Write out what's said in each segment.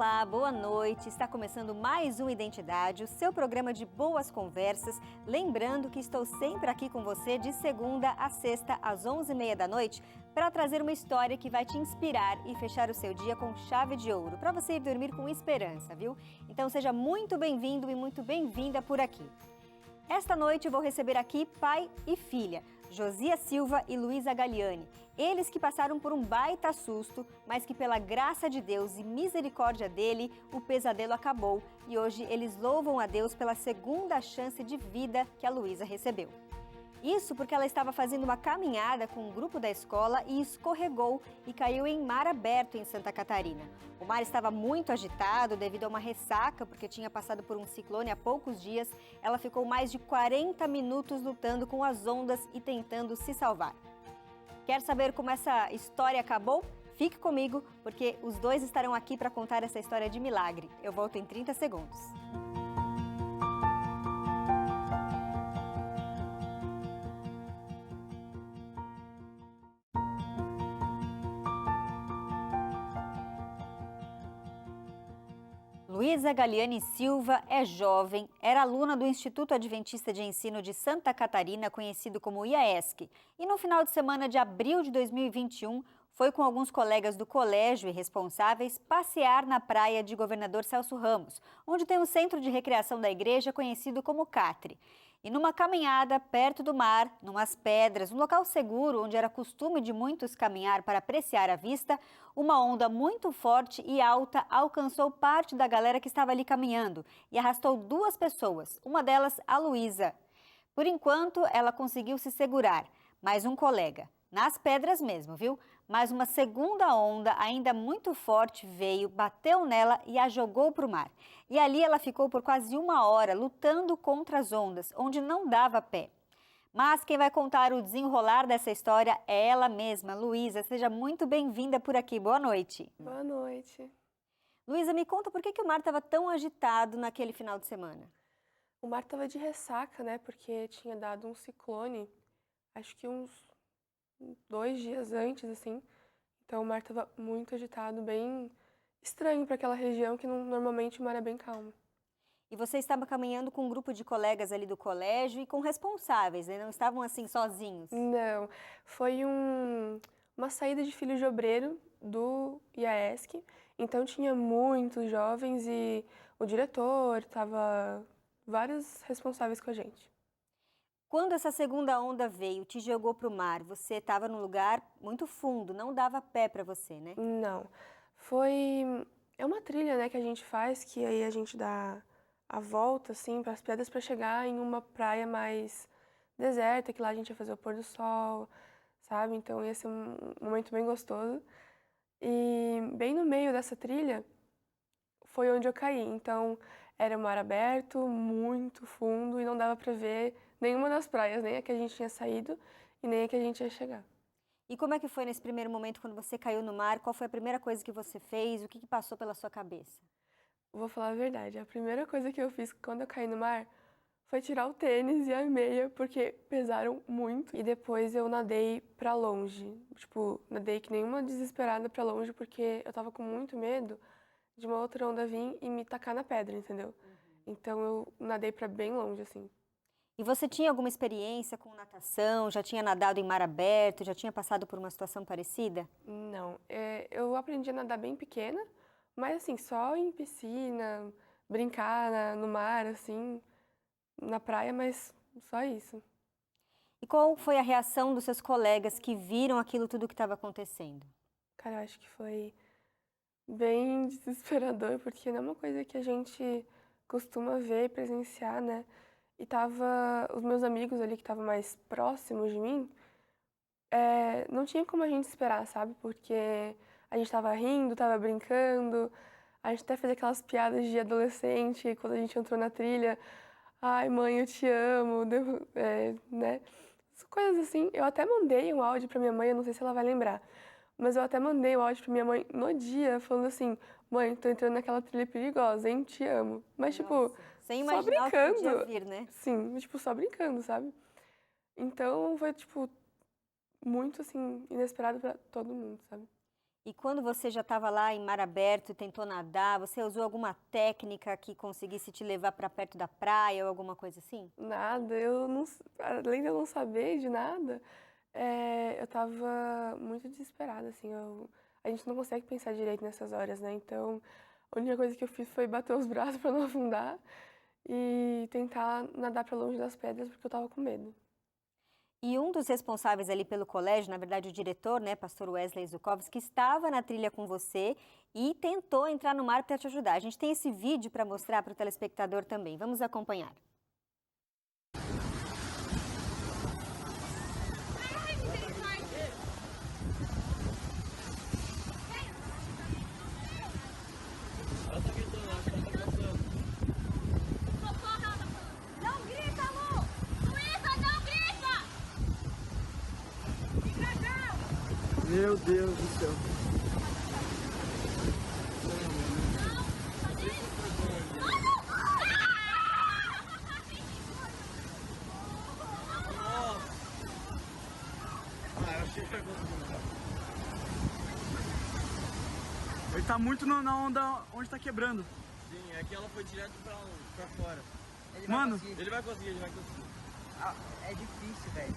Olá, boa noite. Está começando mais um Identidade, o seu programa de boas conversas. Lembrando que estou sempre aqui com você de segunda a sexta, às 11h30 da noite, para trazer uma história que vai te inspirar e fechar o seu dia com chave de ouro, para você ir dormir com esperança, viu? Então seja muito bem-vindo e muito bem-vinda por aqui. Esta noite eu vou receber aqui pai e filha, Josias Silva e Luísa Galiani. Eles que passaram por um baita susto, mas que pela graça de Deus e misericórdia dele, o pesadelo acabou. E hoje eles louvam a Deus pela segunda chance de vida que a Luísa recebeu. Isso porque ela estava fazendo uma caminhada com um grupo da escola e escorregou e caiu em mar aberto em Santa Catarina. O mar estava muito agitado devido a uma ressaca, porque tinha passado por um ciclone há poucos dias. Ela ficou mais de 40 minutos lutando com as ondas e tentando se salvar. Quer saber como essa história acabou? Fique comigo, porque os dois estarão aqui para contar essa história de milagre. Eu volto em 30 segundos. Luísa Galiani Silva é jovem, era aluna do Instituto Adventista de Ensino de Santa Catarina, conhecido como IAESC, e no final de semana de abril de 2021 foi com alguns colegas do colégio e responsáveis passear na praia de Governador Celso Ramos, onde tem o centro de recreação da igreja conhecido como Catre. E numa caminhada perto do mar, numas pedras, um local seguro onde era costume de muitos caminhar para apreciar a vista, uma onda muito forte e alta alcançou parte da galera que estava ali caminhando e arrastou duas pessoas, uma delas a Luísa. Por enquanto, ela conseguiu se segurar, mas um colega, nas pedras mesmo, viu? Mas uma segunda onda, ainda muito forte, veio, bateu nela e a jogou para o mar. E ali ela ficou por quase uma hora lutando contra as ondas, onde não dava pé. Mas quem vai contar o desenrolar dessa história é ela mesma, Luísa. Seja muito bem-vinda por aqui. Boa noite. Boa noite. Luísa, me conta por que o mar estava tão agitado naquele final de semana? O mar estava de ressaca, né? Porque tinha dado um ciclone, acho que uns 2 dias antes, assim. Então o mar estava muito agitado, bem estranho para aquela região que normalmente o mar é bem calmo. E você estava caminhando com um grupo de colegas ali do colégio e com responsáveis, né? Não estavam assim sozinhos? Não, foi uma saída de filho de obreiro do IAESC, então tinha muitos jovens e o diretor, tava vários responsáveis com a gente. Quando essa segunda onda veio, te jogou para o mar, você estava num lugar muito fundo, não dava pé para você, né? Não, é uma trilha, né, que a gente faz, que aí a gente dá a volta, assim, para as pedras para chegar em uma praia mais deserta, que lá a gente ia fazer o pôr do sol, sabe? Então ia ser um momento bem gostoso. E bem no meio dessa trilha foi onde eu caí. Então era mar aberto, muito fundo e não dava para ver nenhuma das praias, nem a que a gente tinha saído e nem a que a gente ia chegar. E como é que foi nesse primeiro momento quando você caiu no mar? Qual foi a primeira coisa que você fez? O que passou pela sua cabeça? Vou falar a verdade, a primeira coisa que eu fiz quando eu caí no mar foi tirar o tênis e a meia, porque pesaram muito. E depois eu nadei pra longe. Tipo, nadei que nem uma desesperada pra longe, porque eu tava com muito medo de uma outra onda vir e me tacar na pedra, entendeu? Então eu nadei pra bem longe, assim. E você tinha alguma experiência com natação? Já tinha nadado em mar aberto? Já tinha passado por uma situação parecida? Não, eu aprendi a nadar bem pequena, mas assim, só em piscina, brincar no mar, assim, na praia, mas só isso. E qual foi a reação dos seus colegas que viram aquilo tudo que estava acontecendo? Cara, eu acho que foi bem desesperador, porque não é uma coisa que a gente costuma ver e presenciar, né? E tava os meus amigos ali que estavam mais próximos de mim, não tinha como a gente esperar, sabe? Porque a gente tava rindo, tava brincando, a gente até fez aquelas piadas de adolescente quando a gente entrou na trilha. Ai, mãe, eu te amo, né? Coisas assim. Eu até mandei um áudio pra minha mãe, eu não sei se ela vai lembrar. Mas eu até mandei um áudio pra minha mãe no dia, falando assim: mãe, tô entrando naquela trilha perigosa, hein? Te amo. Mas, tipo, Sem só imaginar o que podia brincando. vir, né? Sim, tipo, só brincando, sabe? Então foi, tipo, muito, assim, inesperado pra todo mundo, sabe? E quando você já estava lá em mar aberto e tentou nadar, você usou alguma técnica que conseguisse te levar para perto da praia ou alguma coisa assim? Nada, eu não s além de eu não saber de nada, eu estava muito desesperada, assim, a gente não consegue pensar direito nessas horas, né, então, a única coisa que eu fiz foi bater os braços pra não afundar e tentar nadar pra longe das pedras, porque eu estava com medo. E um dos responsáveis ali pelo colégio, na verdade o diretor, né, pastor Wesley Zukovski, estava na trilha com você e tentou entrar no mar para te ajudar. A gente tem esse vídeo para mostrar para o telespectador também. Vamos acompanhar. Não grita, Lu! Luísa, não grita! Fica calma! Meu Deus do céu. Ah, eu achei que ia conseguir. Ele tá muito na onda onde tá quebrando. Sim, é que ela foi direto pra fora. Mano, Ele vai conseguir, ele vai conseguir. Ah, é difícil, velho.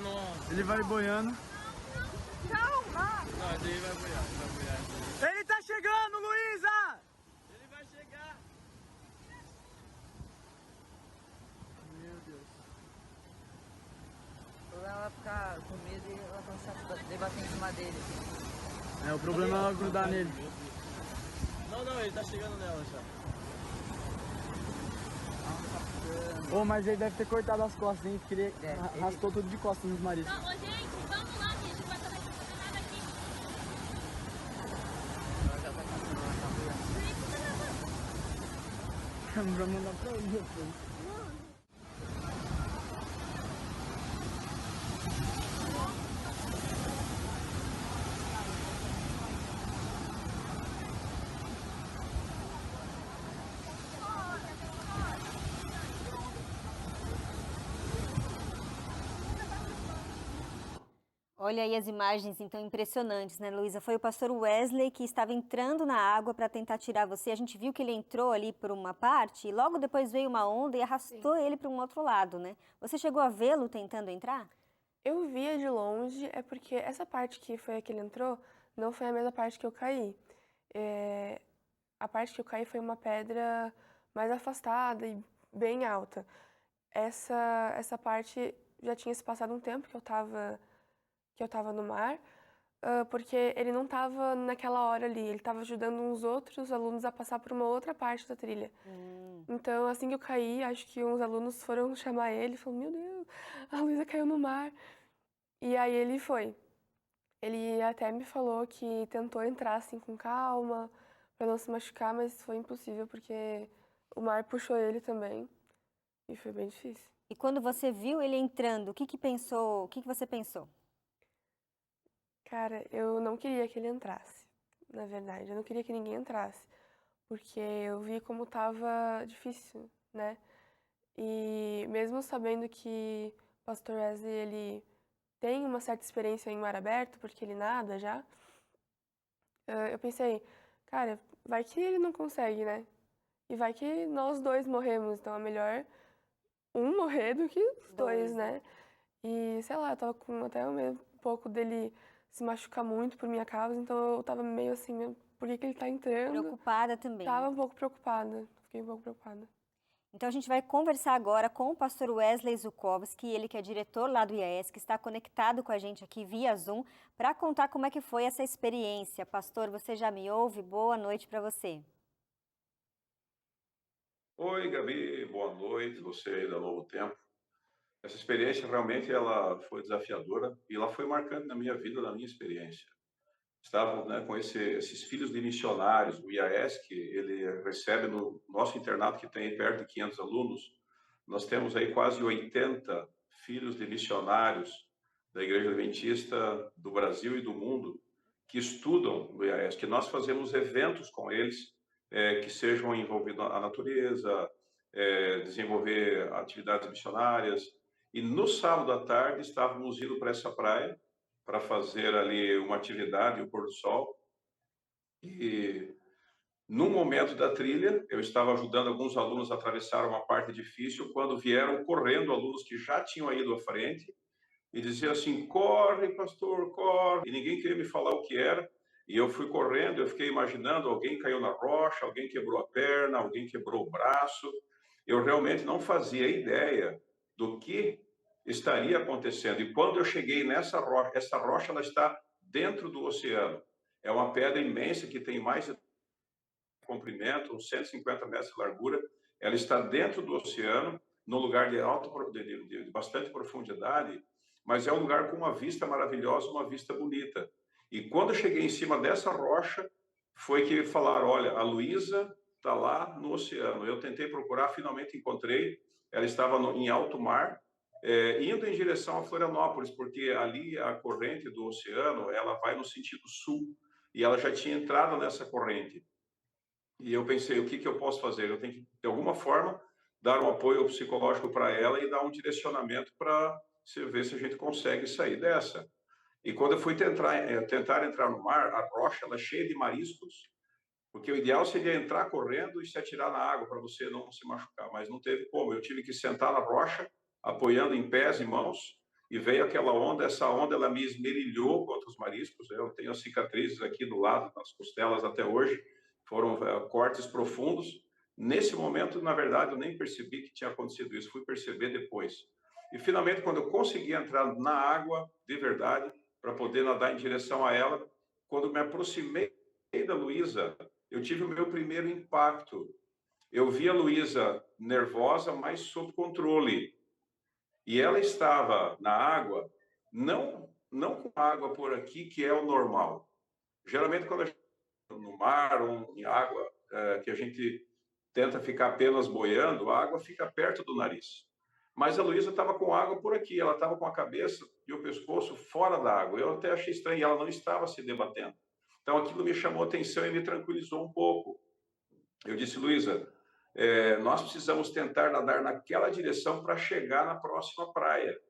Nossa. ele vai boiando. Não, esse aí vai boiar, ele vai boiar. Esse aí. Ele tá chegando, Luísa! Ele vai chegar. Meu Deus. O problema é ela ficar com medo e ela começar a debater em cima dele. É, o problema é ela grudar nele. Não, ele tá chegando nela já. Ô, mas ele deve ter cortado as costas, hein? Porque ele Deve, arrastou tudo de costas nos mariscos. Ô, gente, vamos lá, que a gente vai fazer nada aqui. Ela já tá passando lá, tá boiando. Vai mandar pra ele depois. Olha aí as imagens então impressionantes, né, Luísa? Foi o pastor Wesley que estava entrando na água para tentar tirar você. A gente viu que ele entrou ali por uma parte e logo depois veio uma onda e arrastou ele para um outro lado, né? Você chegou a vê-lo tentando entrar? Eu via de longe, é porque essa parte que foi a que ele entrou, não foi a mesma parte que eu caí. A parte que eu caí foi uma pedra mais afastada e bem alta. Essa parte já tinha se passado um tempo que eu estava no mar, porque ele não estava naquela hora ali, ele estava ajudando uns outros alunos a passar por uma outra parte da trilha. Então, assim que eu caí, acho que uns alunos foram chamar ele e falaram, meu Deus, a Luísa caiu no mar. E aí ele foi. Ele até me falou que tentou entrar assim com calma, para não se machucar, mas foi impossível porque o mar puxou ele também e foi bem difícil. E quando você viu ele entrando, o que que pensou? O que que você pensou? Cara, eu não queria que ele entrasse, na verdade, eu não queria que ninguém entrasse, porque eu vi como tava difícil, né? E mesmo sabendo que o Pastor Wesley, ele tem uma certa experiência em mar aberto, porque ele nada já, eu pensei, cara, vai que ele não consegue, né? E vai que nós dois morremos, então é melhor um morrer do que os dois, né? E sei lá, eu tava com até um pouco dele se machucar muito por minha causa, então eu tava meio assim, por que que ele tá entrando? Preocupada também, né? Tava um pouco preocupada, fiquei um pouco preocupada. Então a gente vai conversar agora com o pastor Wesley Zukovski, ele que é diretor lá do IAS, que está conectado com a gente aqui via Zoom, para contar como é que foi essa experiência. Pastor, você já me ouve? Boa noite para você. Oi, Gabi, boa noite, você aí da Novo Tempo. Essa experiência realmente ela foi desafiadora e ela foi marcante na minha vida, na minha experiência. Estávamos, né, com esses filhos de missionários, o IAESC, ele recebe no nosso internato que tem perto de 500 alunos, nós temos aí quase 80 filhos de missionários da Igreja Adventista do Brasil e do mundo que estudam no IAESC, que nós fazemos eventos com eles que sejam envolvidos a natureza, desenvolver atividades missionárias. E no sábado à tarde estávamos indo para essa praia para fazer ali uma atividade, o pôr do sol. E no momento da trilha, eu estava ajudando alguns alunos a atravessar uma parte difícil, quando vieram correndo alunos que já tinham ido à frente e diziam assim: corre, pastor, corre. E ninguém queria me falar o que era. E eu fui correndo, eu fiquei imaginando, alguém caiu na rocha, alguém quebrou a perna, alguém quebrou o braço. Eu realmente não fazia ideia do que estaria acontecendo. E quando eu cheguei nessa rocha, essa rocha ela está dentro do oceano. É uma pedra imensa que tem mais de comprimento, uns 150 metros de largura. Ela está dentro do oceano, num lugar de bastante profundidade, mas é um lugar com uma vista maravilhosa, uma vista bonita. E quando eu cheguei em cima dessa rocha, foi que falaram: olha, a Luísa está lá no oceano. Eu tentei procurar, finalmente encontrei. Ela estava em alto mar, indo em direção a Florianópolis, porque ali a corrente do oceano ela vai no sentido sul, e ela já tinha entrado nessa corrente. E eu pensei: o que eu posso fazer? Eu tenho que, de alguma forma, dar um apoio psicológico para ela e dar um direcionamento para ver se a gente consegue sair dessa. E quando eu fui tentar entrar no mar, a rocha ela é cheia de mariscos, porque o ideal seria entrar correndo e se atirar na água para você não se machucar, mas não teve como. Eu tive que sentar na rocha, apoiando em pés e mãos, e veio aquela onda. Essa onda ela me esmerilhou contra os mariscos. Eu tenho as cicatrizes aqui do lado, nas costelas até hoje. Foram cortes profundos. Nesse momento, na verdade, eu nem percebi que tinha acontecido isso, fui perceber depois. E finalmente, quando eu consegui entrar na água, de verdade, para poder nadar em direção a ela, quando me aproximei da Luísa, eu tive o meu primeiro impacto. Eu vi a Luísa nervosa, mas sob controle. E ela estava na água, não com água por aqui, que é o normal. Geralmente, quando a gente no mar ou em água, que a gente tenta ficar apenas boiando, a água fica perto do nariz. Mas a Luísa estava com água por aqui, ela estava com a cabeça e o pescoço fora da água. Eu até achei estranho, ela não estava se debatendo. Então aquilo me chamou a atenção e me tranquilizou um pouco. Eu disse: Luísa, nós precisamos tentar nadar naquela direção para chegar na próxima praia.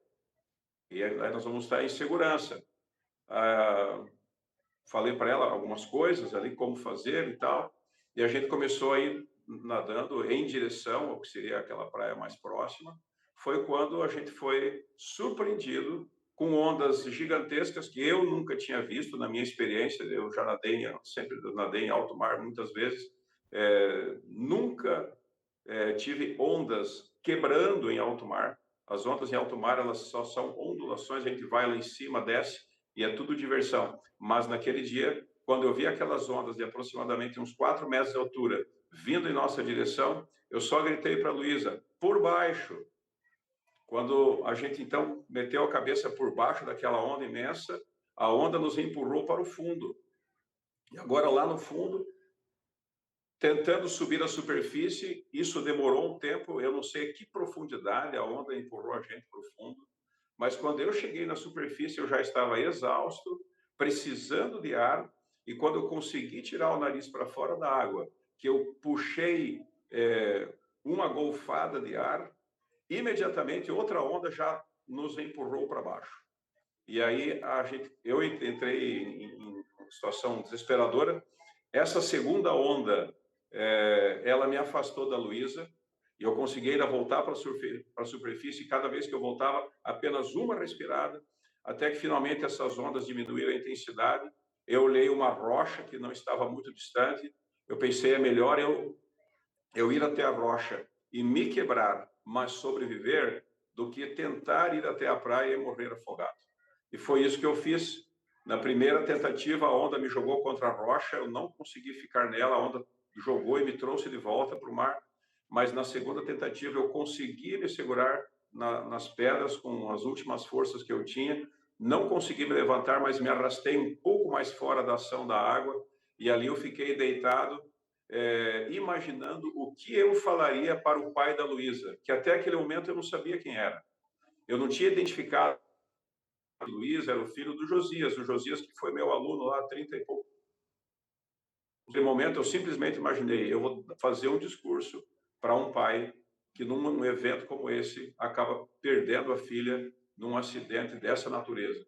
E aí nós vamos estar em segurança. Falei para ela algumas coisas ali, como fazer e tal, e a gente começou a ir nadando em direção ao que seria aquela praia mais próxima. Foi quando a gente foi surpreendido com ondas gigantescas que eu nunca tinha visto na minha experiência. Eu já sempre nadei em alto mar muitas vezes, nunca tive ondas quebrando em alto mar. As ondas em alto mar elas só são ondulações, a gente vai lá em cima, desce, e é tudo diversão. Mas naquele dia, quando eu vi aquelas ondas de aproximadamente uns 4 metros de altura vindo em nossa direção, eu só gritei para a Luísa: por baixo. Quando a gente então meteu a cabeça por baixo daquela onda imensa, a onda nos empurrou para o fundo. E agora lá no fundo, tentando subir à superfície, isso demorou um tempo, eu não sei que profundidade a onda empurrou a gente para o fundo. Mas quando eu cheguei na superfície, eu já estava exausto, precisando de ar, e quando eu consegui tirar o nariz para fora da água, que eu puxei uma golfada de ar, imediatamente outra onda já nos empurrou para baixo. E aí eu entrei em situação desesperadora. Essa segunda onda, ela me afastou da Luísa, e eu consegui ainda voltar para a superfície, e cada vez que eu voltava, apenas uma respirada, até que finalmente essas ondas diminuíram a intensidade. Eu olhei uma rocha que não estava muito distante, eu pensei: é melhor eu ir até a rocha e me quebrar, mas sobreviver, do que tentar ir até a praia e morrer afogado. E foi isso que eu fiz. Na primeira tentativa, a onda me jogou contra a rocha, eu não consegui ficar nela, a onda jogou e me trouxe de volta para o mar. Mas na segunda tentativa eu consegui me segurar nas pedras com as últimas forças que eu tinha. Não consegui me levantar, mas me arrastei um pouco mais fora da ação da água, e ali eu fiquei deitado, imaginando o que eu falaria para o pai da Luísa, que até aquele momento eu não sabia quem era. Eu não tinha identificado a Luísa, era o filho do Josias, o Josias que foi meu aluno lá há 30 e pouco. Naquele momento eu simplesmente imaginei: eu vou fazer um discurso para um pai que num evento como esse acaba perdendo a filha num acidente dessa natureza.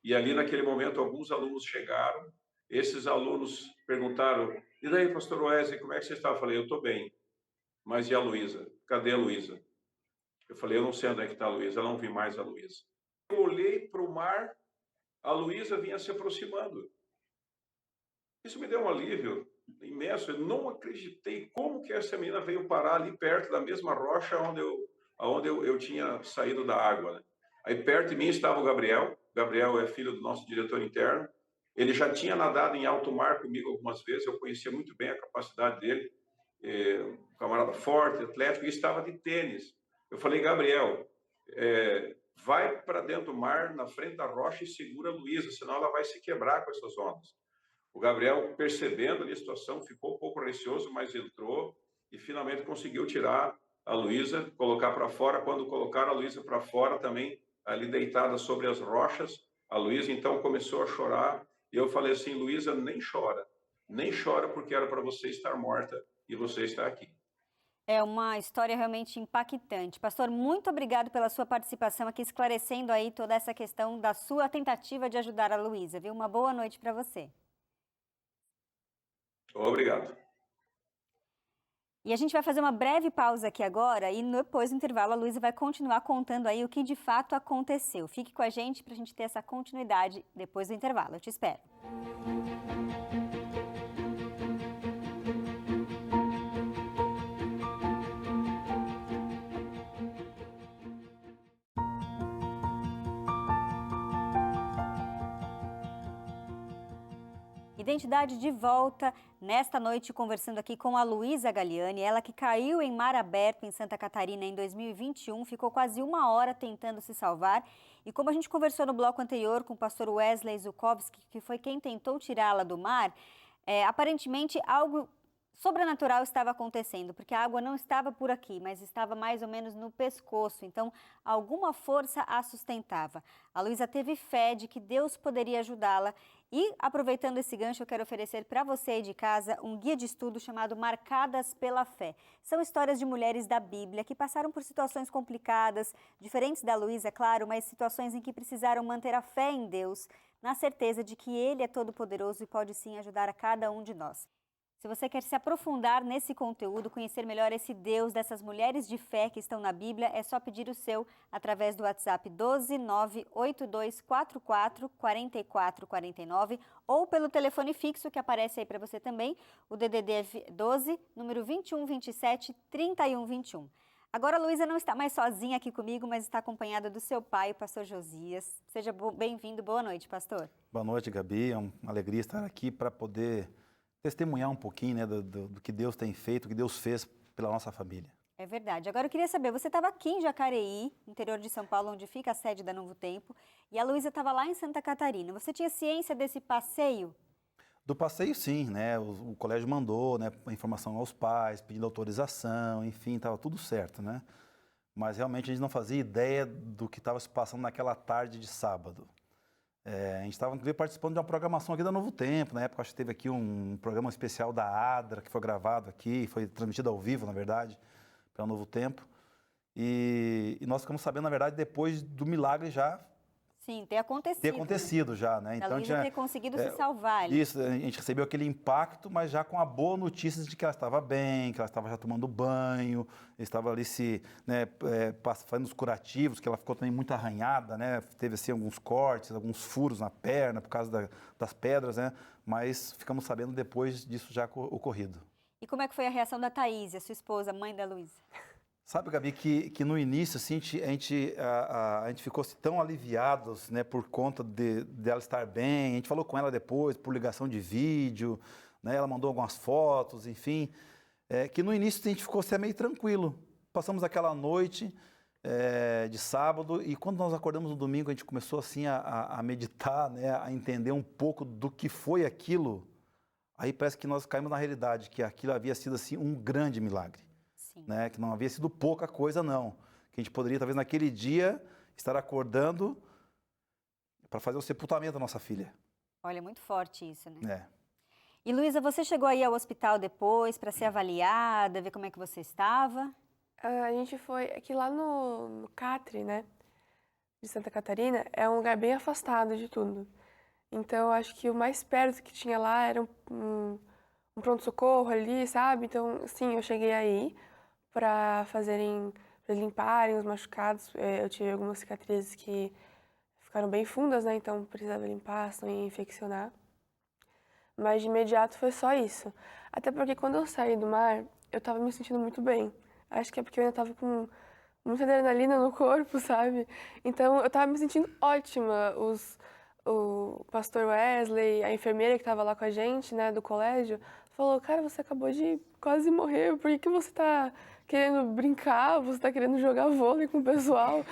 E ali, naquele momento, alguns alunos chegaram. Esses alunos perguntaram, e daí, pastor Wesley, como é que você está? Eu falei, eu estou bem. Mas e a Luísa? Cadê a Luísa? Eu falei, eu não sei onde é que está a Luísa, eu não vi mais a Luísa. Eu olhei para o mar, a Luísa vinha se aproximando. Isso me deu um alívio imenso. Eu não acreditei como que essa menina veio parar ali perto da mesma rocha onde eu tinha saído da água. Né? Aí perto de mim estava o Gabriel. Gabriel é filho do nosso diretor interno. Ele já tinha nadado em alto mar comigo algumas vezes. Eu conhecia muito bem a capacidade dele. Um camarada forte, atlético, e estava de tênis. Eu falei, Gabriel, vai para dentro do mar, na frente da rocha, e segura a Luísa, senão ela vai se quebrar com essas ondas. O Gabriel, percebendo ali a situação, ficou um pouco receoso, mas entrou e finalmente conseguiu tirar a Luísa, colocar para fora. Quando colocaram a Luísa para fora, também ali deitada sobre as rochas, a Luísa então começou a chorar. E eu falei assim, Luísa, nem chora, porque era para você estar morta e você está aqui. É uma história realmente impactante. Pastor, muito obrigado pela sua participação aqui, esclarecendo aí toda essa questão da sua tentativa de ajudar a Luísa, viu? Uma boa noite para você. Obrigado. E a gente vai fazer uma breve pausa aqui agora e depois do intervalo a Luísa vai continuar contando aí o que de fato aconteceu. Fique com a gente para a gente ter essa continuidade depois do intervalo. Eu te espero. Identidade de volta nesta noite, conversando aqui com a Luísa Galiani, ela que caiu em mar aberto em Santa Catarina em 2021, ficou quase 1 hora tentando se salvar. E como a gente conversou no bloco anterior com o pastor Wesley Zukovski, que foi quem tentou tirá-la do mar, aparentemente algo sobrenatural estava acontecendo, porque a água não estava por aqui, mas estava mais ou menos no pescoço, então alguma força a sustentava. A Luísa teve fé de que Deus poderia ajudá-la e, aproveitando esse gancho, eu quero oferecer para você aí de casa um guia de estudo chamado Marcadas pela Fé. São histórias de mulheres da Bíblia que passaram por situações complicadas, diferentes da Luísa, claro, mas situações em que precisaram manter a fé em Deus, na certeza de que Ele é todo-poderoso e pode sim ajudar a cada um de nós. Se você quer se aprofundar nesse conteúdo, conhecer melhor esse Deus dessas mulheres de fé que estão na Bíblia, é só pedir o seu através do WhatsApp 12982444449 ou pelo telefone fixo que aparece aí para você também, o DDD 12, número 2127-3121. Agora a Luísa não está mais sozinha aqui comigo, mas está acompanhada do seu pai, o pastor Josias. Seja bem-vindo, boa noite, pastor. Boa noite, Gabi, é uma alegria estar aqui para poder testemunhar um pouquinho, né, do que Deus tem feito, o que Deus fez pela nossa família. É verdade. Agora eu queria saber, você estava aqui em Jacareí, interior de São Paulo, onde fica a sede da Novo Tempo, e a Luísa estava lá em Santa Catarina. Você tinha ciência desse passeio? Do passeio, sim, né? O colégio mandou, né, a informação aos pais, pedindo autorização, enfim, estava tudo certo, né? Mas realmente a gente não fazia ideia do que estava se passando naquela tarde de sábado. A gente estava participando de uma programação aqui da Novo Tempo. Na época, acho que teve aqui um programa especial da ADRA, que foi gravado aqui, foi transmitido ao vivo, na verdade, pela Novo Tempo. E nós ficamos sabendo, na verdade, depois do milagre já... Sim, ter acontecido. Ter acontecido já, né? Então, Luísa ter conseguido se salvar. Isso, a gente recebeu aquele impacto, mas já com a boa notícia de que ela estava bem, que ela estava já tomando banho, estava ali fazendo os curativos, que ela ficou também muito arranhada, né? Teve assim alguns cortes, alguns furos na perna por causa das pedras, né? Mas ficamos sabendo depois disso já ocorrido. E como é que foi a reação da Thaís, a sua esposa, mãe da Luísa? Sabe, Gabi, que no início assim, a gente ficou assim, tão aliviados, né, por conta dela estar bem. A gente falou com ela depois, por ligação de vídeo, né, ela mandou algumas fotos, enfim. Que no início a gente ficou assim, meio tranquilo. Passamos aquela noite de sábado e quando nós acordamos no domingo, a gente começou assim, a meditar, né, a entender um pouco do que foi aquilo. Aí parece que nós caímos na realidade, que aquilo havia sido assim, um grande milagre. Né, que não havia sido pouca coisa, não. Que a gente poderia, talvez, naquele dia, estar acordando para fazer o sepultamento da nossa filha. Olha, muito forte isso, né? É. E, Luísa, você chegou aí ao hospital depois para ser avaliada, ver como é que você estava? A gente foi aqui lá no Catre, né? de Santa Catarina, é um lugar bem afastado de tudo. Então, eu acho que o mais perto que tinha lá era um pronto-socorro ali, sabe? Então, sim, eu cheguei aí para limparem os machucados. Eu tive algumas cicatrizes que ficaram bem fundas, né? Então, precisava limpar, senão ia infeccionar. Mas de imediato foi só isso. Até porque quando eu saí do mar, eu tava me sentindo muito bem. Acho que é porque eu ainda tava com muita adrenalina no corpo, sabe? Então, eu tava me sentindo ótima. O pastor Wesley, a enfermeira que estava lá com a gente, né, do colégio, falou, cara, você acabou de quase morrer, por que você tá querendo brincar, você tá querendo jogar vôlei com o pessoal?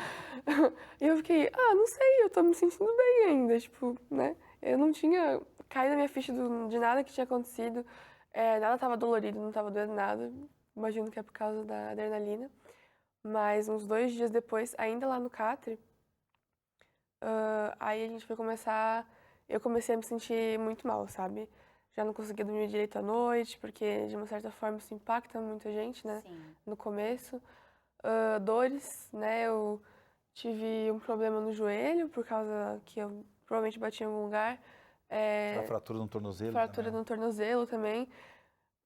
E eu fiquei, não sei, eu tô me sentindo bem ainda, tipo, né? Eu não tinha caído na minha ficha de nada que tinha acontecido, nada tava dolorido, não tava doendo nada, imagino que é por causa da adrenalina. Mas uns 2 dias depois, ainda lá no Catre, aí a gente foi eu comecei a me sentir muito mal, sabe? Já não conseguia dormir direito à noite, porque de uma certa forma isso impacta muita gente, né? Sim. No começo. Dores, né? Eu tive um problema no joelho, por causa que eu provavelmente bati em algum lugar. A fratura no tornozelo Fratura também. no tornozelo também.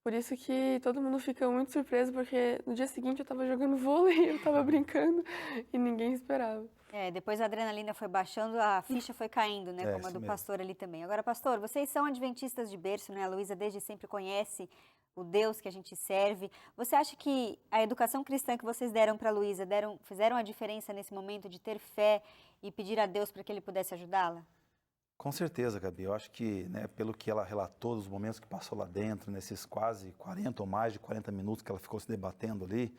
Por isso que todo mundo fica muito surpreso, porque no dia seguinte eu tava jogando vôlei, eu tava brincando e ninguém esperava. Depois a adrenalina foi baixando, a ficha foi caindo, né? Como a isso do mesmo. pastor ali também. Agora, pastor, vocês são adventistas de berço, né? A Luísa desde sempre conhece o Deus que a gente serve. Você acha que a educação cristã que vocês deram para a Luísa fizeram a diferença nesse momento de ter fé e pedir a Deus para que ele pudesse ajudá-la? Com certeza, Gabi. Eu acho que, né, pelo que ela relatou, dos momentos que passou lá dentro, nesses quase 40 ou mais de 40 minutos que ela ficou se debatendo ali,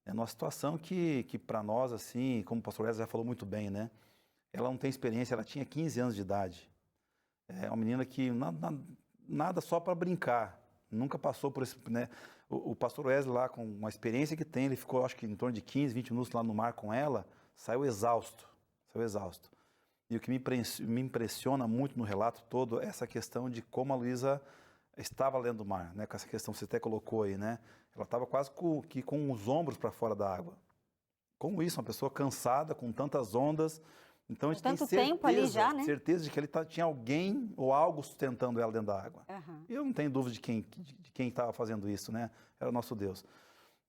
é uma situação que para nós, assim, como o pastor Wesley já falou muito bem, né? Ela não tem experiência, ela tinha 15 anos de idade. É uma menina que nada só para brincar, nunca passou por esse, né? O pastor Wesley lá, com uma experiência que tem, ele ficou, acho que em torno de 15, 20 minutos lá no mar com ela, saiu exausto. E o que me impressiona muito no relato todo é essa questão de como a Luísa estava dentro do mar, né? Com essa questão que você até colocou aí, né? Ela estava quase com os ombros para fora da água. Como isso, uma pessoa cansada, com tantas ondas. Então a gente tem tanto tempo ali já, né? certeza de que tinha alguém ou algo sustentando ela dentro da água. Uhum. Eu não tenho dúvida de quem estava fazendo isso, né? Era o nosso Deus.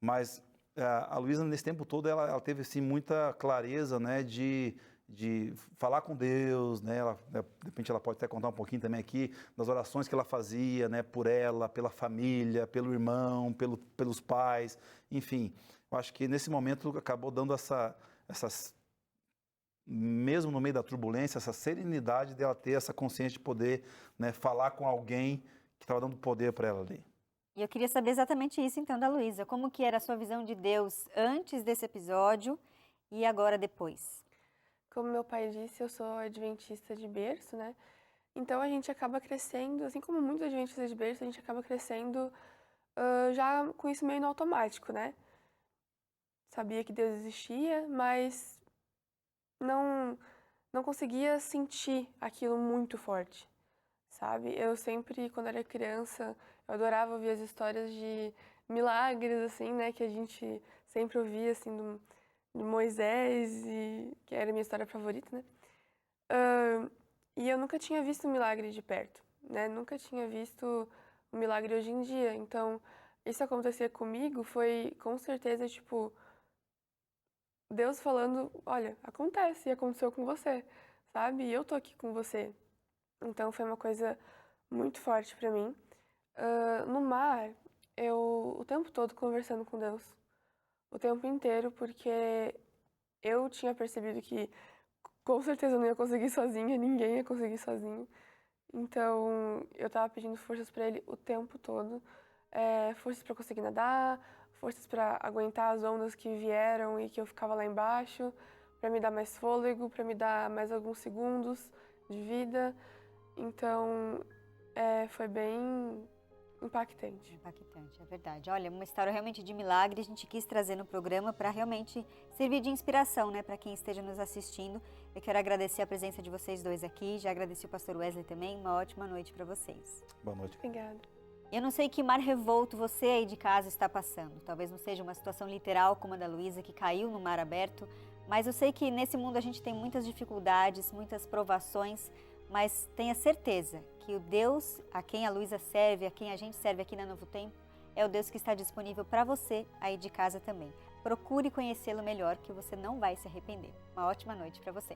Mas a Luísa, nesse tempo todo, ela teve assim, muita clareza, né, de falar com Deus, né? De repente ela pode até contar um pouquinho também aqui das orações que ela fazia, né, por ela, pela família, pelo irmão, pelos pais, enfim. Eu acho que nesse momento acabou dando essas, mesmo no meio da turbulência, essa serenidade dela ter essa consciência de poder, né, falar com alguém que estava dando poder para ela ali. E eu queria saber exatamente isso, então, da Luísa. Como que era a sua visão de Deus antes desse episódio e agora depois? Como meu pai disse, eu sou adventista de berço, né? Então a gente acaba crescendo, assim como muitos adventistas de berço, a gente acaba crescendo já com isso meio no automático, né? Sabia que Deus existia, mas não conseguia sentir aquilo muito forte, sabe? Eu sempre, quando era criança, eu adorava ouvir as histórias de milagres, assim, né? Que a gente sempre ouvia, assim, de Moisés, que era a minha história favorita, né? E eu nunca tinha visto um milagre de perto, né? Nunca tinha visto um milagre hoje em dia. Então, isso acontecer comigo foi, com certeza, tipo, Deus falando, olha, acontece e aconteceu com você, sabe? E eu tô aqui com você. Então, foi uma coisa muito forte pra mim. No mar, eu o tempo todo conversando com Deus. O tempo inteiro, porque eu tinha percebido que com certeza eu não ia conseguir sozinha, ninguém ia conseguir sozinho. Então, eu tava pedindo forças pra ele o tempo todo. Forças pra conseguir nadar, forças pra aguentar as ondas que vieram e que eu ficava lá embaixo, pra me dar mais fôlego, pra me dar mais alguns segundos de vida. Então, foi bem impactante. Impactante, é verdade. Olha, uma história realmente de milagre, a gente quis trazer no programa para realmente servir de inspiração, né, para quem esteja nos assistindo. Eu quero agradecer a presença de vocês dois aqui, já agradeci o pastor Wesley também, uma ótima noite para vocês. Boa noite. Obrigada. Eu não sei que mar revolto você aí de casa está passando, talvez não seja uma situação literal como a da Luísa, que caiu no mar aberto, Mas eu sei que nesse mundo a gente tem muitas dificuldades, muitas provações, mas tenha certeza que o Deus a quem a Luísa serve, a quem a gente serve aqui na Novo Tempo, é o Deus que está disponível para você aí de casa também. Procure conhecê-lo melhor, que você não vai se arrepender. Uma ótima noite para você.